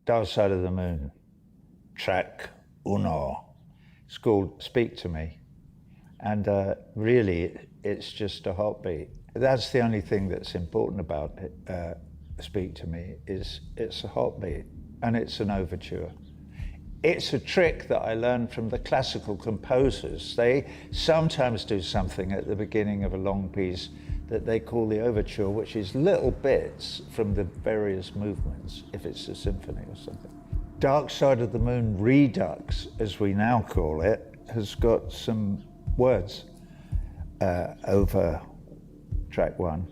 Dark Side of the Moon, track uno. It's called Speak to Me. And really, it's just a heartbeat. That's the only thing that's important about it, Speak to Me, is it's a heartbeat and it's an overture. It's a trick that I learned from the classical composers. They sometimes do something at the beginning of a long piece that they call the overture, which is little bits from the various movements, if it's a symphony or something. Dark Side of the Moon Redux, as we now call it, has got some words over track one.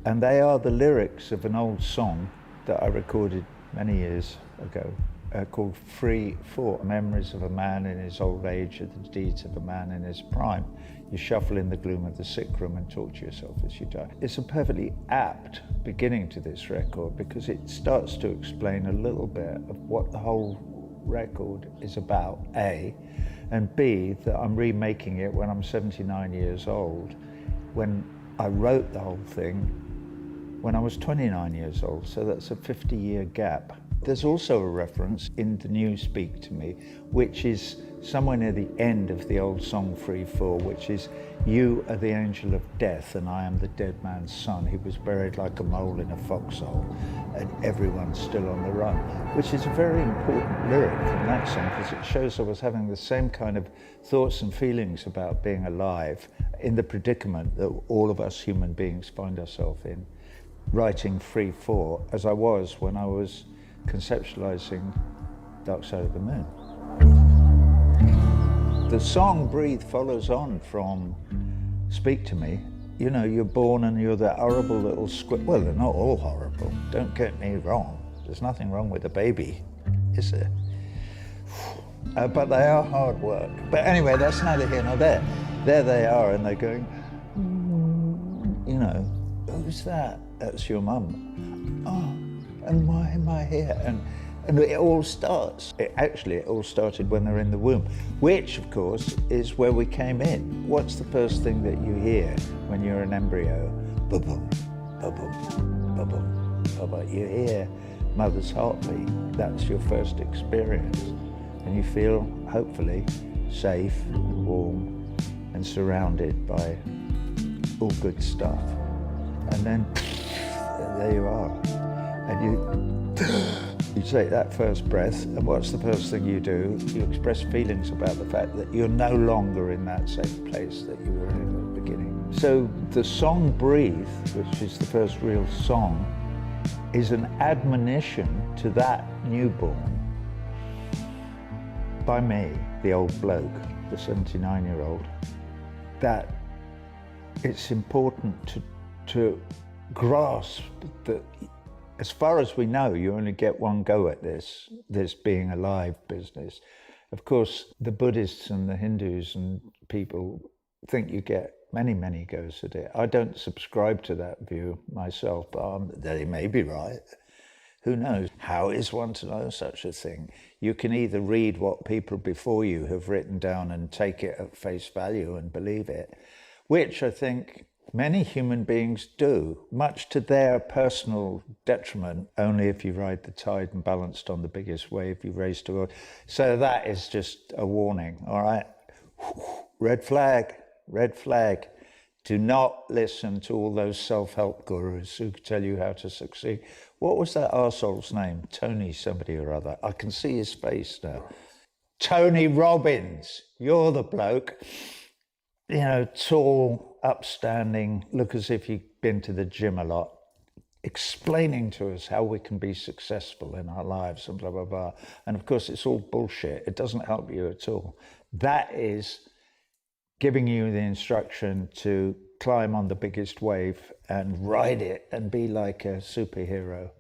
And they are the lyrics of an old song that I recorded many years ago called Free For, Memories of a Man in His Old Age and the Deeds of a Man in His Prime. You shuffle in the gloom of the sick room and talk to yourself as you die. It's a perfectly apt beginning to this record because it starts to explain a little bit of what the whole record is about, A, and B, that I'm remaking it when I'm 79 years old, when I wrote the whole thing when I was 29 years old, so that's a 50-year gap. There's also a reference in the new Speak to Me, which is somewhere near the end of the old song Free For, which is, you are the angel of death and I am the dead man's son. He was buried like a mole in a foxhole and everyone's still on the run, which is a very important lyric from that song because it shows I was having the same kind of thoughts and feelings about being alive in the predicament that all of us human beings find ourselves in, writing Free For, as I was when I was conceptualizing Dark Side of the Moon. The song Breathe follows on from Speak to Me. You know, you're born and you're that horrible little squid. Well, they're not all horrible, don't get me wrong. There's nothing wrong with a baby, is there? But they are hard work. But anyway, that's neither here nor there. There they are, and they're going, you know, who's that? That's your mum. Oh, and why am I here? And it all starts. It all started when they're in the womb, which, of course, is where we came in. What's the first thing that you hear when you're an embryo? Ba-boom, ba-boom, ba-boom, ba-boom. You hear mother's heartbeat. That's your first experience. And you feel, hopefully, safe, and warm, and surrounded by all good stuff. And then, there you are. And you take that first breath, and what's the first thing you do? You express feelings about the fact that you're no longer in that same place that you were in at the beginning. So the song Breathe, which is the first real song, is an admonition to that newborn by me, the old bloke, the 79-year-old, that it's important to grasp that as far as we know, you only get one go at this being alive business. Of course, the Buddhists and the Hindus and people think you get many, many goes at it. I don't subscribe to that view myself, but they may be right. Who knows? How is one to know such a thing? You can either read what people before you have written down and take it at face value and believe it, which I think many human beings do, much to their personal detriment. Only if you ride the tide and balanced on the biggest wave you raise to a... So that is just a warning, all right? Red flag, red flag. Do not listen to all those self-help gurus who tell you how to succeed. What was that arsehole's name? Tony somebody or other. I can see his face now. Tony Robbins, you're the bloke. You know, tall, upstanding, look as if you've been to the gym a lot, explaining to us how we can be successful in our lives and blah, blah, blah. And of course, it's all bullshit. It doesn't help you at all. That is giving you the instruction to climb on the biggest wave and ride it and be like a superhero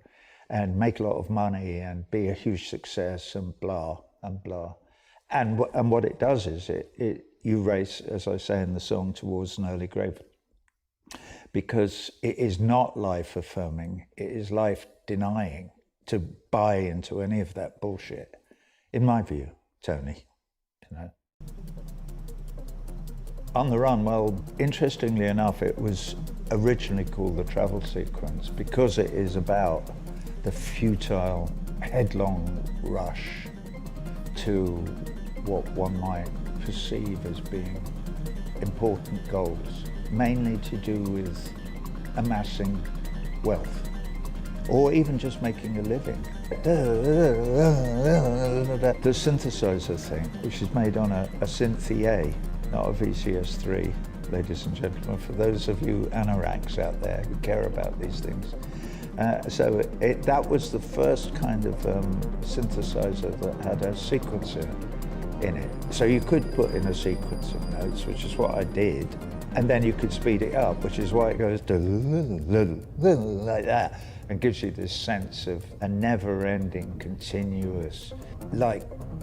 and make a lot of money and be a huge success and blah and blah. And what it does is you race, as I say in the song, towards an early grave. Because it is not life affirming, it is life denying to buy into any of that bullshit. In my view, Tony, you know. On the Run, well, interestingly enough, it was originally called the travel sequence because it is about the futile headlong rush to what one might perceive as being important goals, mainly to do with amassing wealth, or even just making a living. The synthesizer thing, which is made on a Synthia, not a VCS3, ladies and gentlemen, for those of you anoraks out there who care about these things. That was the first kind of synthesizer that had a sequencer in it. So you could put in a sequence of notes, which is what I did, and then you could speed it up, which is why it goes like that, and gives you this sense of a never-ending, continuous, like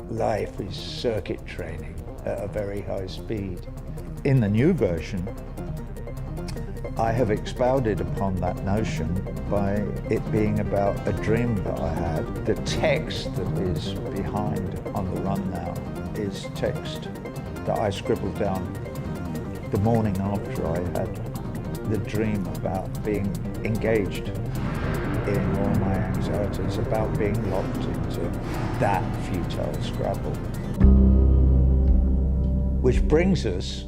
life is circuit training at a very high speed. In the new version, I have expounded upon that notion by it being about a dream that I had. The text that is behind on the run now is text that I scribbled down the morning after I had the dream about being engaged in all my anxieties, about being locked into that futile scrabble. Which brings us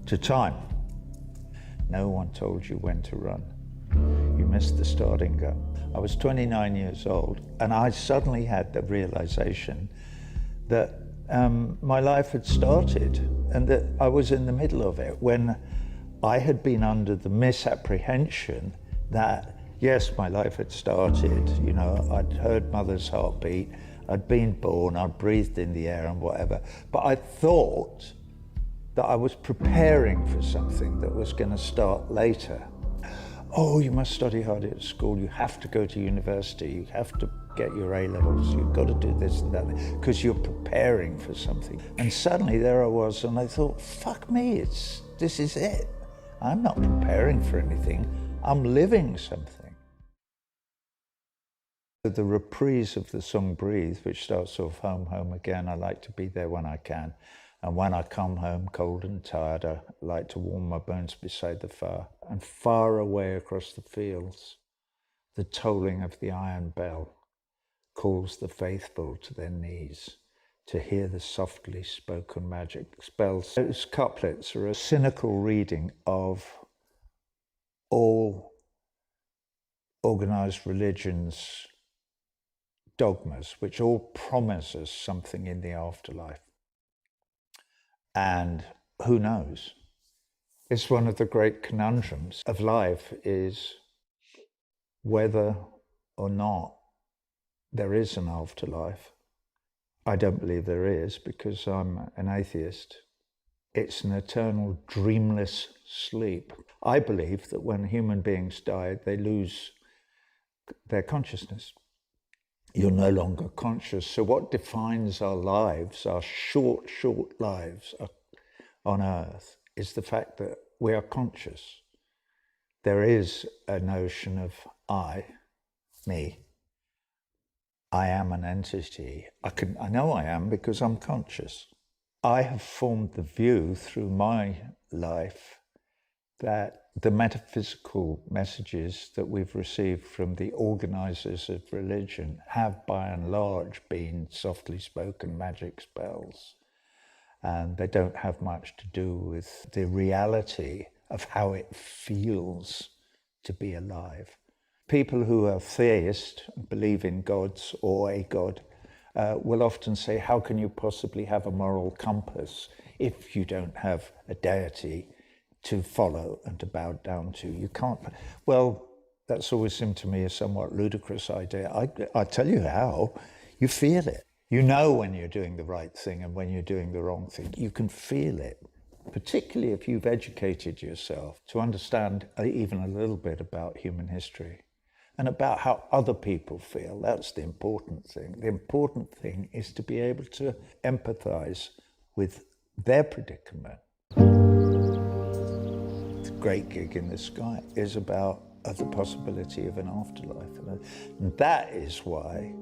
to time. No one told you when to run. You missed the starting gun. I was 29 years old, and I suddenly had the realization that my life had started and that I was in the middle of it, when I had been under the misapprehension that, yes, my life had started. You know, I'd heard mother's heartbeat, I'd been born, I'd breathed in the air and whatever, but I thought that I was preparing for something that was going to start later. Oh, you must study hard at school, you have to go to university, you have to get your A-levels, you've got to do this and that, because you're preparing for something. And suddenly there I was, and I thought, fuck me, this is it. I'm not preparing for anything, I'm living something. The reprise of the song Breathe, which starts off home, home again, I like to be there when I can. And when I come home cold and tired, I like to warm my bones beside the fire. And far away across the fields, the tolling of the iron bell calls the faithful to their knees to hear the softly spoken magic spells. Those couplets are a cynical reading of all organized religions' dogmas, which all promise us something in the afterlife. And who knows? It's one of the great conundrums of life, is whether or not there is an afterlife. I don't believe there is, because I'm an atheist. It's an eternal dreamless sleep. I believe that when human beings die, they lose their consciousness. You're no longer conscious. So what defines our lives, our short lives on earth, is the fact that we are conscious. There is a notion of I, me. I am an entity. I know I am because I'm conscious. I have formed the view through my life that the metaphysical messages that we've received from the organizers of religion have by and large been softly spoken magic spells. And they don't have much to do with the reality of how it feels to be alive. People who are theist, believe in gods or a god, will often say, how can you possibly have a moral compass if you don't have a deity to follow and to bow down to? You can't. Well, that's always seemed to me a somewhat ludicrous idea. I tell you how. You feel it. You know when you're doing the right thing and when you're doing the wrong thing. You can feel it, particularly if you've educated yourself to understand even a little bit about human history and about how other people feel. That's the important thing. The important thing is to be able to empathize with their predicament. The Great Gig in the Sky is about the possibility of an afterlife. And that is why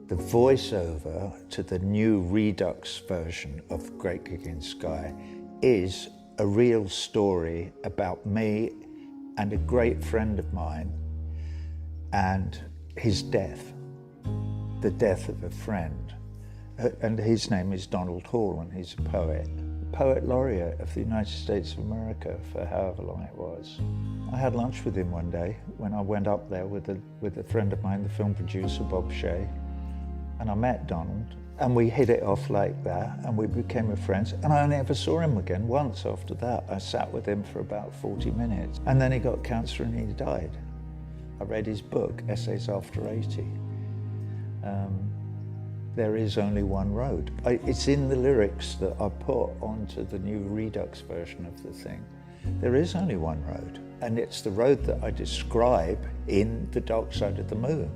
the voiceover to the new Redux version of Great Gig in the Sky is a real story about me and a great friend of mine. And his death, the death of a friend. And his name is Donald Hall, and he's a poet laureate of the United States of America for however long it was. I had lunch with him one day when I went up there with a friend of mine, the film producer, Bob Shea, and I met Donald, and we hit it off like that, and we became friends, and I never saw him again once after that. I sat with him for about 40 minutes, and then he got cancer and he died. I read his book, Essays After 80. There is only one road. It's in the lyrics that I put onto the new Redux version of the thing. There is only one road, and it's the road that I describe in The Dark Side of the Moon.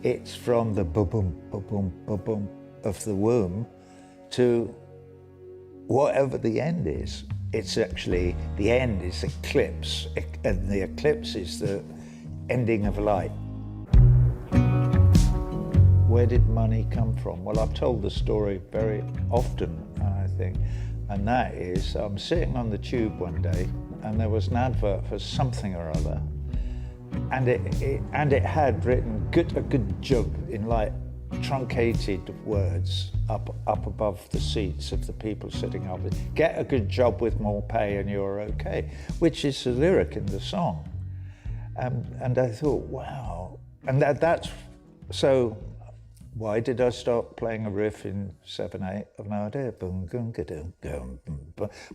It's from the ba-boom, ba-boom, ba-boom of the womb to whatever the end is. It's actually, the end is eclipse, and the eclipse is the ending of light. Where did money come from? Well, I've told the story very often, I think, and that is, I'm sitting on the tube one day, and there was an advert for something or other, and it had written a good job in like truncated words up above the seats of the people sitting up. Get a good job with more pay and you're okay, which is a lyric in the song. And I thought, wow, and that's so. Why did I start playing a riff in 7/8? I've no idea.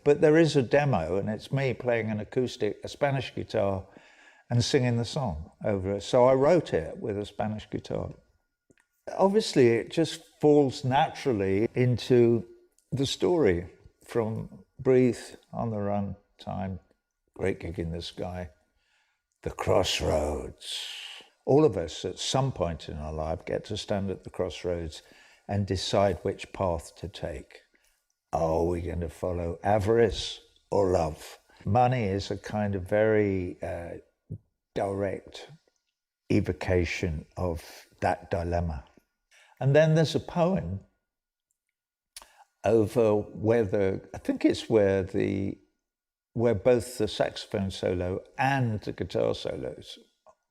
But there is a demo, and it's me playing an acoustic, a Spanish guitar, and singing the song over it. So I wrote it with a Spanish guitar. Obviously, it just falls naturally into the story from Breathe, On the Run, Time, Great Gig in the Sky, The Crossroads. All of us at some point in our life get to stand at the crossroads and decide which path to take. Are we going to follow avarice or love? Money is a kind of very direct evocation of that dilemma. And then there's a poem over whether, I think it's where both the saxophone solo and the guitar solos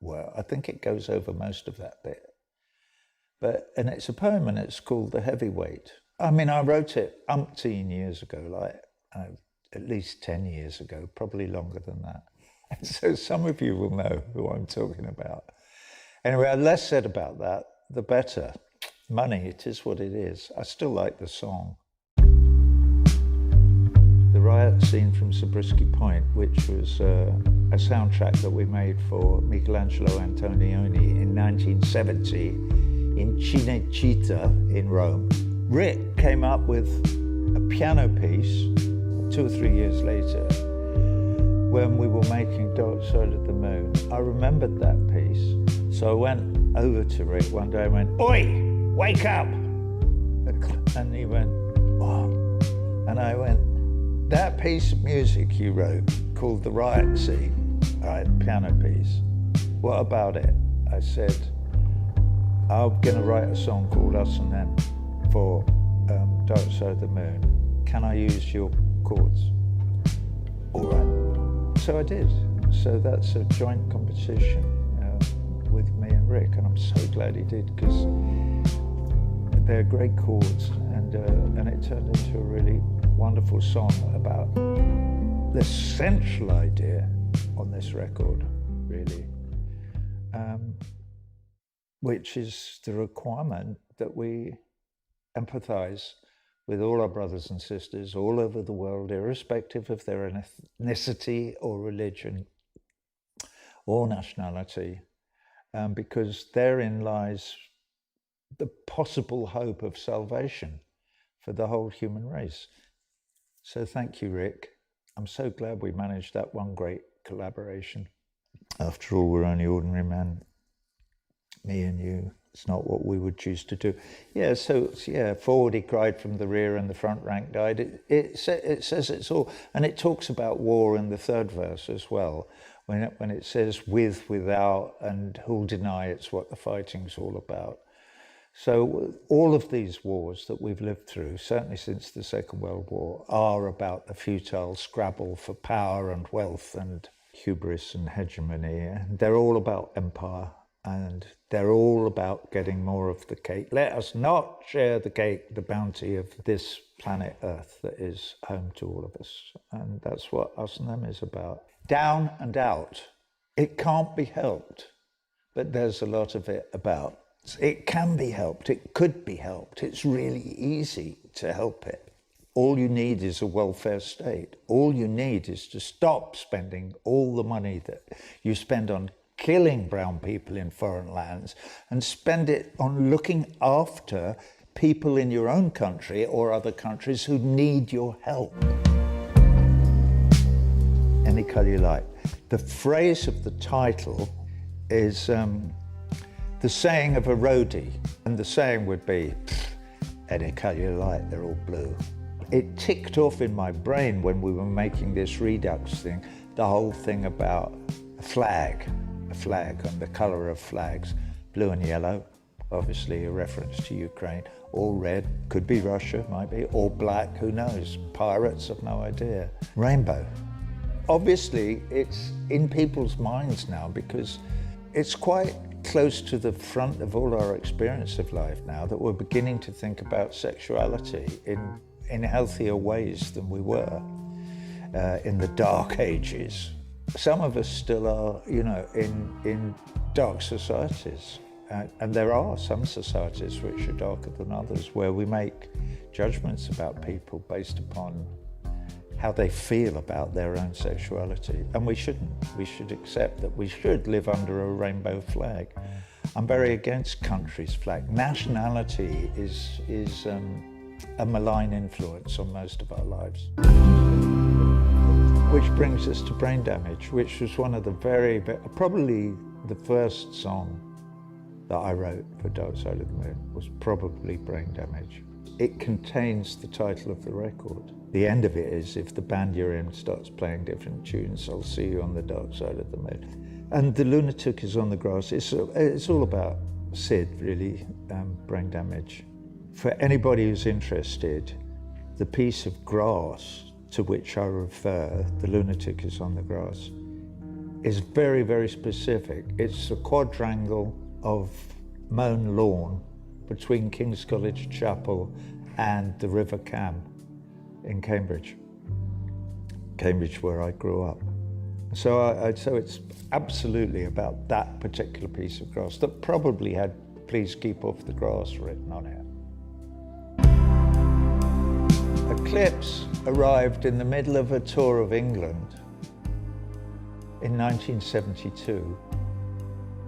were. I think it goes over most of that bit. And it's a poem, and it's called The Heavyweight. I mean, I wrote it umpteen years ago, like at least 10 years ago, probably longer than that. And so some of you will know who I'm talking about. Anyway, less said about that, the better. Money, it is what it is. I still like the song. The riot scene from Zabriskie Point, which was a soundtrack that we made for Michelangelo Antonioni in 1970 in Cinecittà in Rome. Rick came up with a piano piece 2 or 3 years later when we were making Dark Side of the Moon. I remembered that piece, so I went over to Rick one day and went, "Oi, wake up!" And he went, "What?" And I went, "That piece of music you wrote called The Riot Scene, right, piano piece, what about it?" I said, "I'm going to write a song called Us and Them for Dark Side of the Moon. Can I use your chords?" "All right." So I did. So that's a joint composition with me and Rick, and I'm so glad he did, because they're great chords, and it turned into a really wonderful song about the central idea on this record, really, which is the requirement that we empathize with all our brothers and sisters all over the world, irrespective of their ethnicity or religion or nationality, because therein lies the possible hope of salvation for the whole human race. So thank you, Rick. I'm so glad we managed that one great collaboration. After all, we're only ordinary men, me and you. It's not what we would choose to do. Yeah, so yeah, forward he cried from the rear and the front rank died. It says it's all, and it talks about war in the third verse as well, when it says with, without, and who'll deny it's what the fighting's all about. So all of these wars that we've lived through, certainly since the Second World War, are about the futile scrabble for power and wealth and hubris and hegemony. And they're all about empire, and They're all about getting more of the cake. Let us not share the cake, the bounty of this planet Earth that is home to all of us. And that's what Us and Them is about. Down and out. It can't be helped, but there's a lot of it about. It can be helped. It could be helped. It's really easy to help it. All you need is a welfare state. All you need is to stop spending all the money that you spend on killing brown people in foreign lands and spend it on looking after people in your own country or other countries who need your help. Any colour you like. The phrase of the title is the saying of a roadie, and the saying would be, any colour you like, they're all blue. It ticked off in my brain when we were making this Redux thing, the whole thing about a flag and the colour of flags, blue and yellow, obviously a reference to Ukraine, or red, could be Russia, might be, or black, who knows, pirates, I've no idea. Rainbow. Obviously, it's in people's minds now because it's quite close to the front of all our experience of life now that we're beginning to think about sexuality in healthier ways than we were in the dark ages. Some of us still are, you know, in dark societies. And there are some societies which are darker than others where we make judgments about people based upon how they feel about their own sexuality. And we shouldn't. We should accept that we should live under a rainbow flag. I'm very against country's flag. Nationality is a malign influence on most of our lives. Which brings us to Brain Damage, which was one of the probably the first song that I wrote for Dark Side of the Moon was probably Brain Damage. It contains the title of the record. The end of it is, if the band you're in starts playing different tunes, I'll see you on the dark side of the moon. And The Lunatic is on the Grass. It's all about Sid, really, Brain Damage. For anybody who's interested, the piece of grass to which I refer, The Lunatic is on the Grass, is very, very specific. It's a quadrangle of mown lawn between King's College Chapel and the River Cam in Cambridge where I grew up. So it's absolutely about that particular piece of grass that probably had "Please keep off the grass" written on it. Eclipse arrived in the middle of a tour of England in 1972.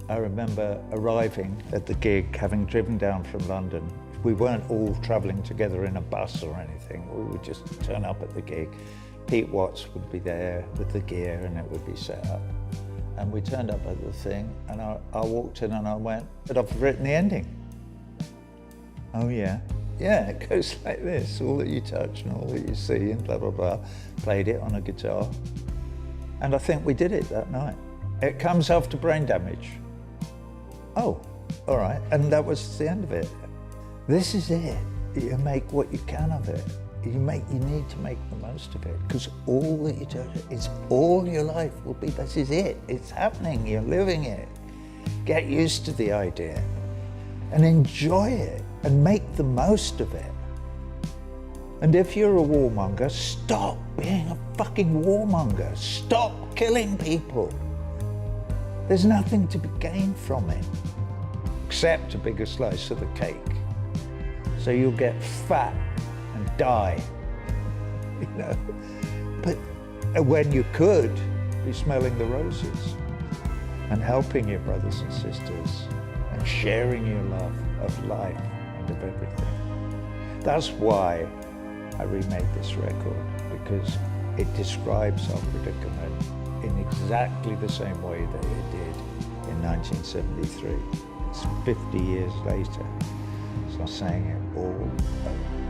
I remember arriving at the gig, having driven down from London. We weren't all travelling together in a bus or anything. We would just turn up at the gig. Pete Watts would be there with the gear and it would be set up. And we turned up at the thing and I walked in and I went, "But I've written the ending." "Oh yeah?" "Yeah, it goes like this, all that you touch and all that you see and blah, blah, blah." Played it on a guitar. And I think we did it that night. It comes after Brain Damage. Oh, all right. And that was the end of it. This is it. You make what you can of it. You need to make the most of it, because all that you do is all your life will be, this is it. It's happening, you're living it. Get used to the idea and enjoy it and make the most of it. And if you're a warmonger, stop being a fucking warmonger. Stop killing people. There's nothing to be gained from it, except a bigger slice of the cake. So you'll get fat and die, you know. But when you could be smelling the roses and helping your brothers and sisters and sharing your love of life and of everything. That's why I remade this record, because it describes our predicament in exactly the same way that it did in 1973. It's 50 years later, so I'm saying it all over.